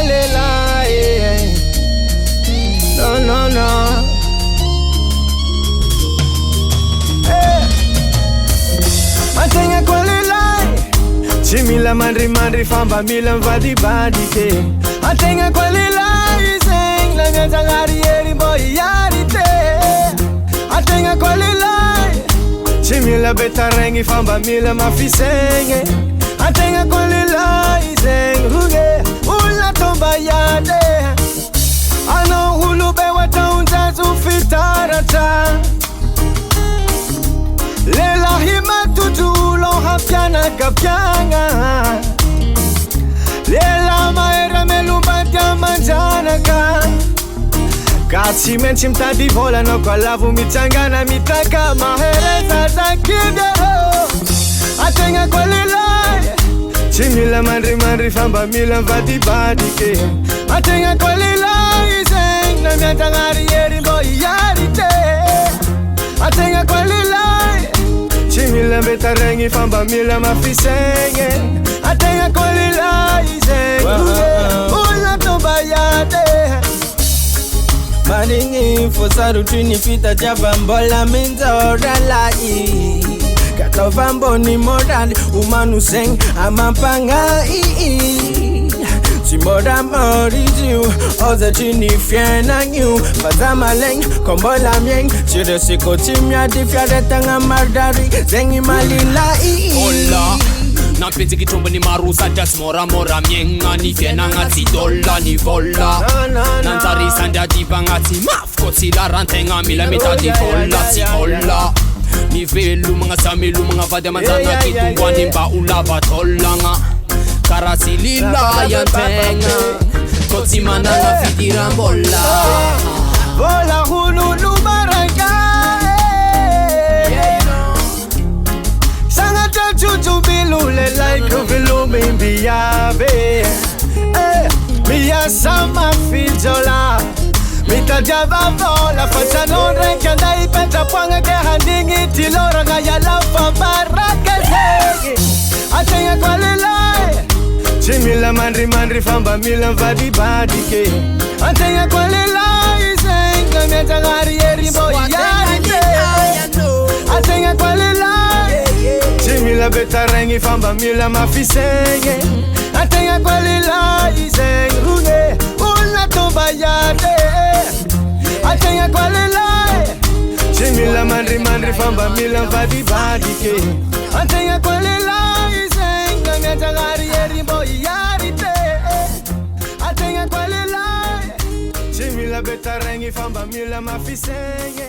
lela, no, no, no. Atenga kwa lela, chimila mandri famba mila mvadi badike. Atenga kwa lela, iseng la ngazangari eri boy yarite. Atenga kwa lela, chimila betarengi famba mila mafisenge. Atenga kwa lela, iseng huge ula tomba yade. Ano hulube wataunza zufitarata. Lela hima tutulo hapiana kapianga. Lela maera melumba manjana ka. Kasi menchi mtadi vola no kwa lavu mitangana mitaka mahereza za kidero. Atenga kwa lela, chimila mandri famba mila mvadi badike. Atenga kwa lela, iseng na miantangari eri boy yarite. Atenga kwa lela, chimila betarengi famba mila mafisenge. Atenga kwa lela, iseng ula tomba yade. Maringi fosaru tuni fita javambola minzora lai. Kakavambo ni morali umanu seng amapanga Chimora morijiu oza chini fiena nyu Fazama leng kombola mieng Chire siko chimya di fiaretanga mardari Zengi malila Hola na penzi kitombo ni marusa just mora mienga ni fiena ngati dola ni vola Nanzari sanda diva ngati maf Kotsila rantenga mila mitadi vola si hola Ni velu mga samilu mga vade manzanga kitungwa ni mba ulava tolanga Karasi lila yantenga Kotsi mananga fitira mbola Vola hululu baranga Sanga chuchu bilule like vilu mimbi yabe Mia sama fijola Mita java vola facha non renka dai petra panga ke handingi tilora nga yala fa baraka zegi Atenga kwa lela chimila mandri famba mila mvadi badike Atenga kwa lela iseng na miantangari eri boy yarite Atenga kwa lela chimila betarengi famba mila mafisenge Atenga kwa lela iseng ruge ula tomba yade Atenga kwa lela chimila mandri famba mila mvadi badike Atenga kwa lela iseng na miantangari eri boy yarite Atenga kwa lela chimila betarengi famba mila mafisenge